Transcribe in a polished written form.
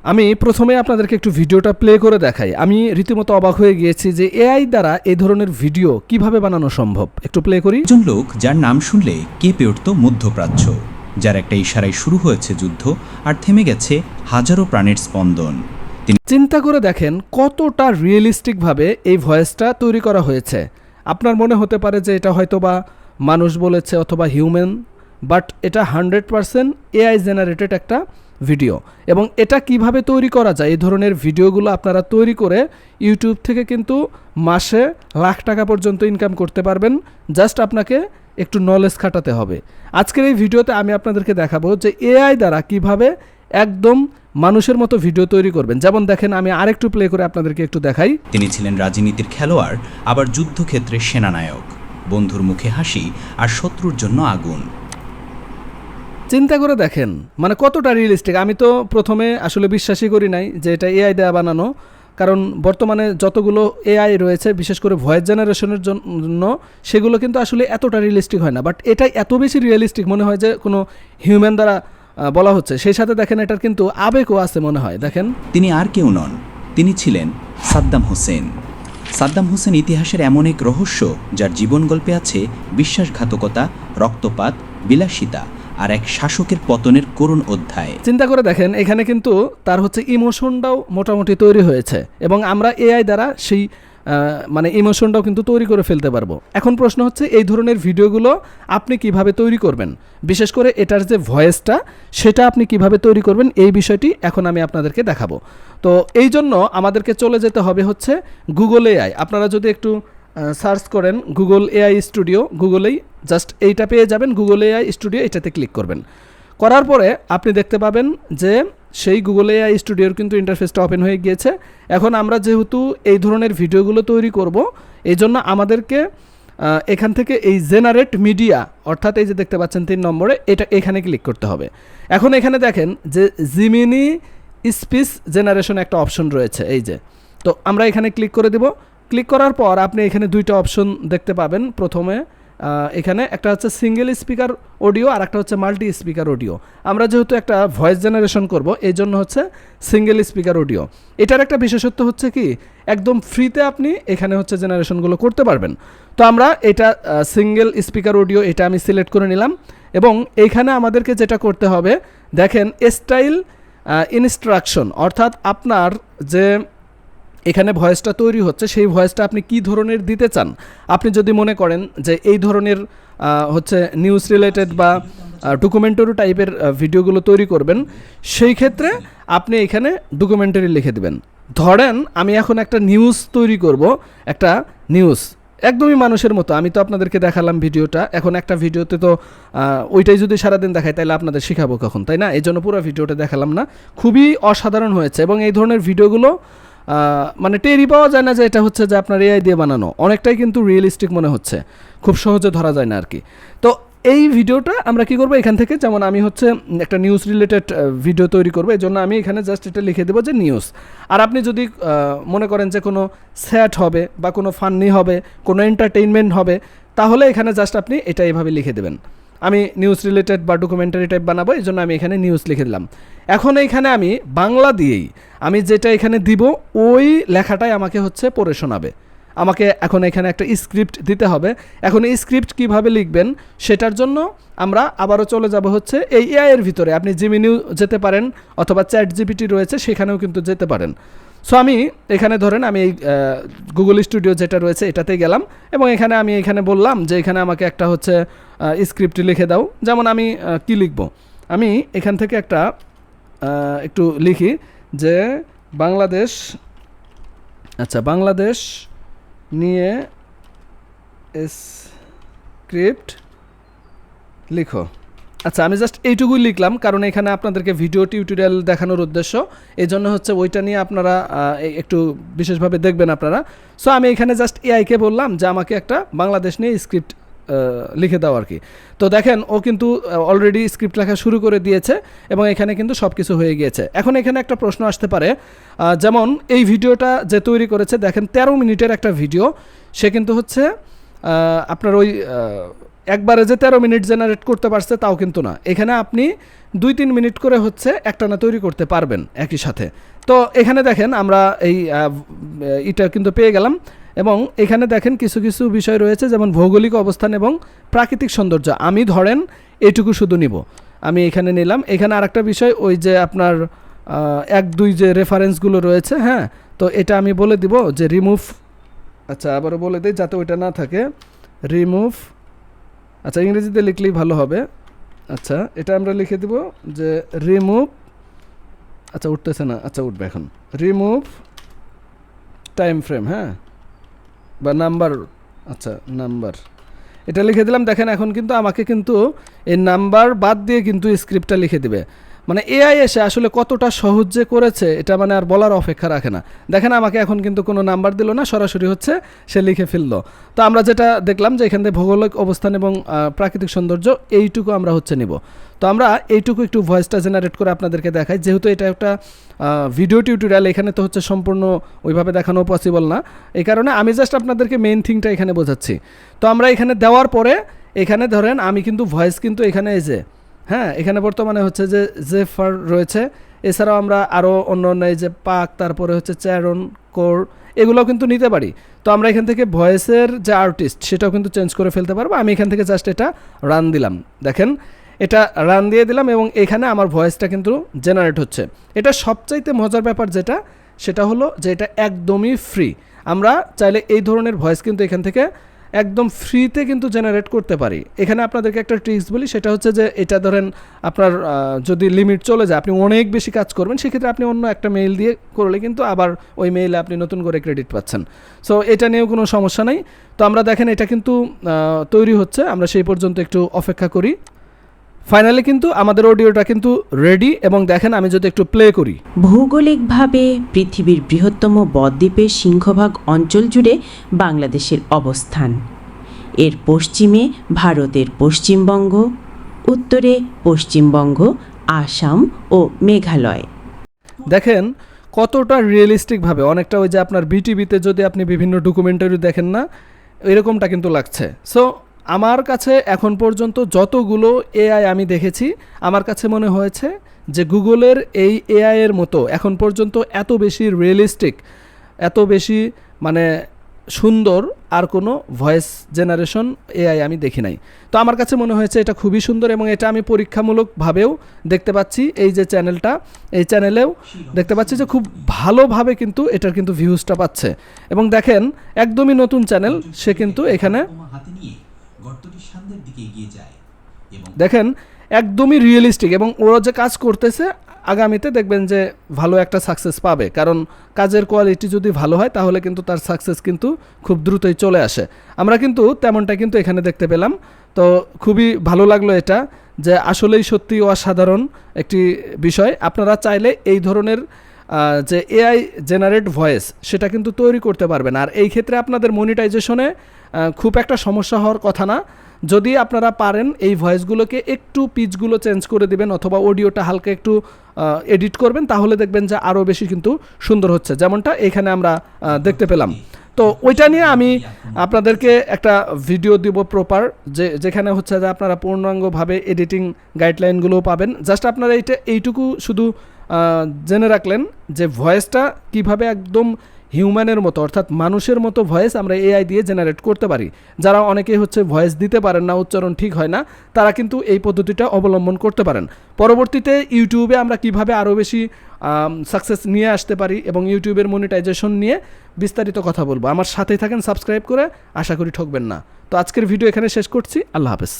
আমি প্রথমে আপনাদেরকে একটু ভিডিওটা প্লে করে দেখাই। আমি রীতিমতো অবাক হয়ে গিয়েছি যে এআই দ্বারা এই ধরনের ভিডিও কিভাবে বানানো সম্ভব। একটু প্লে করি। একজন লোক যার নাম শুনলে কেঁপে উঠত মধ্যপ্রাচ্য, যার একটা ইশারায় শুরু হয়েছে যুদ্ধ আর থেমে গেছে হাজারো প্রাণের স্পন্দন। চিন্তা করে দেখেন কতটা রিয়েলিস্টিকভাবে এই ভয়েসটা তৈরি করা হয়েছে। আপনার মনে হতে পারে যে এটা হয়তো বা মানুষ বলেছে অথবা হিউম্যান, বাট এটা 100% এআই জেনারেটেড একটা ভিডিও। এবং এটা কিভাবে তৈরি করা যায়, এই ধরনের ভিডিওগুলো আপনারা তৈরি করে ইউটিউব থেকে কিন্তু মাসে লাখ টাকা পর্যন্ত ইনকাম করতে পারবেন। জাস্ট আপনাকে একটু নলেজ খাটাতে হবে। আজকের এই ভিডিওতে আমি আপনাদেরকে দেখাবো যে এআই দ্বারা কিভাবে একদম মানুষের মতো ভিডিও তৈরি করবেন। যেমন দেখেন, আমি আরেকটু প্লে করে আপনাদেরকে একটু দেখাই। তিনি ছিলেন রাজনীতির খেলোয়াড়, আবার যুদ্ধক্ষেত্রে সেনানায়ক, বন্ধুর মুখে হাসি আর শত্রুর জন্য আগুন। চিন্তা করে দেখেন মানে কতটা রিয়েলিস্টিক। আমি তো প্রথমে আসলে বিশ্বাসই করি নাই যে এটা এআই দেয়া বানানো, কারণ বর্তমানে যতগুলো এআই রয়েছে বিশেষ করে ভয়েস জেনারেশনের জন্য সেগুলো কিন্তু আসলে এতটা রিয়েলিস্টিক হয় না, বাট এটা এত বেশি রিয়েলিস্টিক মনে হয় যে কোনো হিউম্যান দ্বারা বলা হচ্ছে। সেই সাথে দেখেন এটার কিন্তু আবেগও আছে মনে হয়। দেখেন, তিনি আর কেউ নন, তিনি ছিলেন সাদ্দাম হোসেন। সাদ্দাম হোসেন ইতিহাসের এমন এক রহস্য যার জীবন গল্পে আছে বিশ্বাসঘাতকতা, রক্তপাত, বিলাসিতা আর এক শাসকের পতনের করুণ অধ্যায়। চিন্তা করে দেখেন এখানে কিন্তু তার হচ্ছে ইমোশনটাও মোটামুটি তৈরি হয়েছে এবং আমরা এআই দ্বারা সেই মানে ইমোশনটাও কিন্তু তৈরি করে ফেলতে পারবো। এখন প্রশ্ন হচ্ছে এই ধরনের ভিডিওগুলো আপনি কিভাবে তৈরি করবেন, বিশেষ করে এটার যে ভয়েসটা সেটা আপনি কিভাবে তৈরি করবেন এই বিষয়টি এখন আমি আপনাদেরকে দেখাবো। তো এই জন্য আমাদেরকে চলে যেতে হবে হচ্ছে গুগল এআই। আপনারা যদি একটু সার্চ করেন গুগল এআই স্টুডিও, গুগলেই জাস্ট এইটা পেয়ে যাবেন, গুগল এআই স্টুডিও, এটাতে ক্লিক করবেন। করার পরে আপনি দেখতে পাবেন যে সেই গুগল এআই স্টুডিওর কিন্তু ইন্টারফেসটা ওপেন হয়ে গিয়েছে। এখন আমরা যেহেতু এই ধরনের ভিডিওগুলো তৈরি করব, এই জন্য আমাদেরকে এখান থেকে এই জেনারেট মিডিয়া, অর্থাৎ এই যে দেখতে পাচ্ছেন 3 নম্বরে, এটা এখানে ক্লিক করতে হবে। এখন এখানে দেখেন যে জিমিনি স্পিচ জেনারেশন একটা অপশন রয়েছে, এই যে। তো আমরা এখানে ক্লিক করে দেব। ক্লিক করার পর আপনি এখানে দুইটা অপশন দেখতে পাবেন। প্রথমে এখানে একটা হচ্ছে সিঙ্গেল স্পিকার অডিও আর একটা হচ্ছে মাল্টি স্পিকার অডিও। আমরা যেহেতু একটা ভয়েস জেনারেশন করব এই জন্য হচ্ছে সিঙ্গেল স্পিকার অডিও। এটার একটা বিশেষত্ব হচ্ছে কি একদম ফ্রিতে আপনি এখানে হচ্ছে জেনারেশনগুলো করতে পারবেন। তো আমরা এটা সিঙ্গেল স্পিকার অডিও এটা আমি সিলেক্ট করে নিলাম এবং এইখানে আমাদেরকে যেটা করতে হবে দেখেন স্টাইল ইনস্ট্রাকশন, অর্থাৎ আপনার যে এখানে ভয়েসটা তৈরি হচ্ছে সেই ভয়েসটা আপনি কি ধরনের দিতে চান। আপনি যদি মনে করেন যে এই ধরনের হচ্ছে নিউজ রিলেটেড বা ডকুমেন্টারি টাইপের ভিডিওগুলো তৈরি করবেন, সেই ক্ষেত্রে আপনি এখানে ডকুমেন্টারি লিখে দেবেন। ধরেন আমি এখন একটা নিউজ তৈরি করব, একটা নিউজ একদমই মানুষের মতো। আমি তো আপনাদেরকে দেখালাম ভিডিওটা, এখন একটা ভিডিওতে তো ওইটাই যদি সারাদিন দেখাই তাহলে আপনাদের শেখাবো কখন, তাই না? এই জন্য পুরো ভিডিওটা দেখালাম না। খুবই অসাধারণ হয়েছে এবং এই ধরনের ভিডিওগুলো মানে টেরই পাওয়া যায় না যে এটা হচ্ছে যে আপনার এআই দিয়ে বানানো, অনেকটাই কিন্তু রিয়েলিস্টিক মনে হচ্ছে, খুব সহজে ধরা যায় না আর কি। তো এই ভিডিওটা আমরা কি করব, এখান থেকে যেমন আমি হচ্ছে একটা নিউজ রিলেটেড ভিডিও তৈরি করবো, এই জন্য আমি এখানে জাস্ট এটা লিখে দেবো যে নিউজ। আর আপনি যদি মনে করেন যে কোনো স্যাড হবে বা কোনো ফান্নি হবে, কোনো এন্টারটেইনমেন্ট হবে, তাহলে এখানে জাস্ট আপনি এটা এইভাবে লিখে দেবেন। আমি নিউজ রিলেটেড বা ডকুমেন্টারি টাইপ বানাবো, এই জন্য আমি এখানে নিউজ লিখে দিলাম। এখন এইখানে আমি বাংলা দিয়েই আমি যেটা এখানে দিব ওই লেখাটাই আমাকে হচ্ছে পড়ে শোনাবে। আমাকে এখন এখানে একটা স্ক্রিপ্ট দিতে হবে। এখন এই স্ক্রিপ্ট কিভাবে লিখবেন সেটার জন্য আমরা আবারও চলে যাব হচ্ছে এই এআই এর ভিতরে। আপনি জিমিনিও যেতে পারেন অথবা চ্যাট জিপিটি রয়েছে সেখানেও কিন্তু যেতে পারেন। সো আমি এখানে ধরেন আমি এই গুগল স্টুডিও যেটা রয়েছে এটাতেই গেলাম এবং এখানে আমি এখানে বললাম যে এখানে আমাকে একটা হচ্ছে স্ক্রিপ্ট লিখে দাও। যেমন আমি কি লিখব, আমি এখান থেকে একটা একটু লিখি যে বাংলাদেশ, আচ্ছা বাংলাদেশ নিয়ে স্ক্রিপ্ট লিখো। আচ্ছা আমি জাস্ট এইটুকুই লিখলাম কারণ এখানে আপনাদেরকে ভিডিও টিউটোরিয়াল দেখানোর উদ্দেশ্য, এই জন্য হচ্ছে ওইটা নিয়ে আপনারা একটু বিশেষভাবে দেখবেন আপনারা। সো আমি এখানে জাস্ট এআইকে বললাম যে আমাকে একটা বাংলাদেশ নিয়ে স্ক্রিপ্ট লিখে দাও আর কি। তো দেখেন ও কিন্তু অলরেডি স্ক্রিপ্ট লেখা শুরু করে দিয়েছে এবং এখানে কিন্তু সব কিছু হয়ে গিয়েছে। এখন এখানে একটা প্রশ্ন আসতে পারে, যেমন এই ভিডিওটা যে তৈরি করেছে দেখেন 13 মিনিটের একটা ভিডিও, সে কিন্তু হচ্ছে আপনার ওই একবারে যে 13 মিনিট জেনারেট করতে পারছে তাও কিন্তু না, এখানে আপনি 2-3 মিনিট করে হচ্ছে একটানা তৈরি করতে পারবেন একই সাথে। তো এখানে দেখেন আমরা এটা কিন্তু পেয়ে গেলাম, এবং এখানে দেখেন কিছু কিছু বিষয় রয়েছে, যেমন ভৌগোলিক অবস্থান এবং প্রাকৃতিক সৌন্দর্য। আমি ধরেন এইটুকু শুধু নিব, আমি এখানে নিলাম। এখানে আরেকটা বিষয়, ওই যে আপনার 1-2 যে রেফারেন্সগুলো রয়েছে, হ্যাঁ, তো এটা আমি বলে দিব যে রিমুভ, আচ্ছা আবারও বলে দিই যাতে ওইটা না থাকে, রিমুভ, আচ্ছা ইংরেজিতে লিখলেই ভালো হবে। আচ্ছা এটা আমরা লিখে দিব যে রিমুভ, আচ্ছা উঠতেছে না, আচ্ছা উঠবে এখন, রিমুভ টাইম ফ্রেম, হ্যাঁ, বা নাম্বার, আচ্ছা নাম্বার, এটা লিখে দিলাম। দেখেন এখন কিন্তু আমাকে কিন্তু এই নাম্বার বাদ দিয়ে কিন্তু স্ক্রিপ্টটা লিখে দিবে। মানে এআই এসে আসলে কতটা সহজ যে করেছে এটা মানে আর বলার অপেক্ষা রাখে না। দেখেন আমাকে এখন কিন্তু কোনো নাম্বার দিল না, সরাসরি হচ্ছে সে লিখে ফেললো। তো আমরা যেটা দেখলাম যে এখান থেকে ভৌগোলিক অবস্থান এবং প্রাকৃতিক সৌন্দর্য এইটুকু আমরা হচ্ছে নিব। তো আমরা এইটুকু একটু ভয়েসটা জেনারেট করে আপনাদেরকে দেখাই, যেহেতু এটা একটা ভিডিও টিউটোরিয়াল, এখানে তো হচ্ছে সম্পূর্ণ ওইভাবে দেখানো পসিবল না, এই কারণে আমি জাস্ট আপনাদেরকে মেইন থিংটা এখানে বোঝাচ্ছি। তো আমরা এখানে দেওয়ার পরে এখানে ধরেন আমি কিন্তু ভয়েস কিন্তু এখানে এই যে, হ্যাঁ, এখানে বর্তমানে হচ্ছে যে জেফার রয়েছে, এছাড়াও আমরা আরও অন্য অন্য এই যে পাক, তারপরে হচ্ছে চ্যারন, কোর, এগুলোও কিন্তু নিতে পারি। তো আমরা এখান থেকে ভয়েসের যে আর্টিস্ট সেটাও কিন্তু চেঞ্জ করে ফেলতে পারবো। আমি এখান থেকে জাস্ট এটা রান দিলাম, দেখেন এটা রান দিয়ে দিলাম, এবং এখানে আমার ভয়েসটা কিন্তু জেনারেট হচ্ছে। এটা সবচাইতে মজার ব্যাপার যেটা, সেটা হলো যে এটা একদমই ফ্রি। আমরা চাইলে এই ধরনের ভয়েস কিন্তু এখান থেকে একদম ফ্রিতে কিন্তু জেনারেট করতে পারি। এখানে আপনাদেরকে একটা ট্রিক্স বলি, সেটা হচ্ছে যে এটা ধরেন আপনার যদি লিমিট চলে যায়, আপনি অনেক বেশি কাজ করবেন, সেক্ষেত্রে আপনি অন্য একটা মেইল দিয়ে করলে কিন্তু আবার ওই মেইলে আপনি নতুন করে ক্রেডিট পাচ্ছেন। সো এটা নিয়েও কোনো সমস্যা নেই। তো আমরা দেখেন এটা কিন্তু তৈরি হচ্ছে, আমরা সেই পর্যন্ত একটু অপেক্ষা করি। ফাইনালি কিন্তু আমাদের অডিওটা কিন্তু রেডি, এবং দেখেন আমি যদি একটু প্লে করি। ভৌগোলিকভাবে পৃথিবীর বৃহত্তম বদ্বীপের সিংহভাগ অঞ্চল জুড়ে বাংলাদেশের অবস্থান। এর পশ্চিমে ভারতের পশ্চিমবঙ্গ, উত্তরে পশ্চিমবঙ্গ, আসাম ও মেঘালয়। দেখেন কতটা রিয়েলিস্টিকভাবে, অনেকটা ওই যে আপনার বিটিভিতে যদি আপনি বিভিন্ন ডকুমেন্টারি দেখেন না, এরকমটা কিন্তু লাগছে। সো আমার কাছে এখন পর্যন্ত যতগুলো এআই আমি দেখেছি, আমার কাছে মনে হয়েছে যে গুগলের এই এআই এর মতো এখন পর্যন্ত এত বেশি রিয়েলিস্টিক, এত বেশি মানে সুন্দর আর কোনো ভয়েস জেনারেশন এআই আমি দেখি নাই। তো আমার কাছে মনে হয়েছে এটা খুবই সুন্দর, এবং এটা আমি পরীক্ষামূলকভাবেও দেখতে পাচ্ছি। এই যে চ্যানেলটা, এই চ্যানেলেও দেখতে পাচ্ছি যে খুব ভালোভাবে কিন্তু এটার কিন্তু ভিউজটা পাচ্ছে। এবং দেখেন একদমই নতুন চ্যানেল, সে কিন্তু এখানে দেখেন একদমই রিয়েলিস্টিক, এবং ওরা যে কাজ করতেছে আগামীতে দেখবেন যে ভালো একটা সাকসেস পাবে, কারণ কাজের কোয়ালিটি যদি ভালো হয় তাহলে কিন্তু তার সাকসেস কিন্তু খুব দ্রুতই চলে আসে। আমরা কিন্তু তেমনটা কিন্তু এখানে দেখতে পেলাম। তো খুবই ভালো লাগলো এটা, যে আসলেই সত্যি অসাধারণ একটি বিষয়। আপনারা চাইলে এই ধরনের যে এআই জেনারেট ভয়েস সেটা কিন্তু তৈরি করতে পারবেন। আর এই ক্ষেত্রে আপনাদের মনিটাইজেশনে খুব একটা সমস্যা হওয়ার কথা না, যদি আপনারা পারেন এই ভয়েসগুলোকে একটু পিচগুলো চেঞ্জ করে দিবেন, অথবা অডিওটা হালকা একটু এডিট করবেন, তাহলে দেখবেন যে আরও বেশি কিন্তু সুন্দর হচ্ছে, যেমনটা এখানে আমরা দেখতে পেলাম। তো ওইটা নিয়ে আমি আপনাদেরকে একটা ভিডিও দিব প্রপার, যেখানে হচ্ছে যে আপনারা পূর্ণাঙ্গভাবে এডিটিং গাইডলাইনগুলোও পাবেন। জাস্ট আপনারা এইটুকু শুধু জেনে রাখলেন যে ভয়েসটা কিভাবে একদম হিউম্যানের মতো, অর্থাৎ মানুষের মতো ভয়েস আমরা এআই দিয়ে জেনারেট করতে পারি। যারা অনেকেই হচ্ছে ভয়েস দিতে পারেন না, উচ্চারণ ঠিক হয় না, তারা কিন্তু এই পদ্ধতিটা অবলম্বন করতে পারেন। পরবর্তীতে ইউটিউবে আমরা কিভাবে আরও বেশি সাকসেস নিয়ে আসতে পারি এবং ইউটিউবের মনিটাইজেশন নিয়ে বিস্তারিত কথা বলবো। আমার সাথেই থাকেন সাবস্ক্রাইব করে, আশা করি ঠকবেন না। তো আজকের ভিডিও এখানে শেষ করছি, আল্লাহ হাফেজ।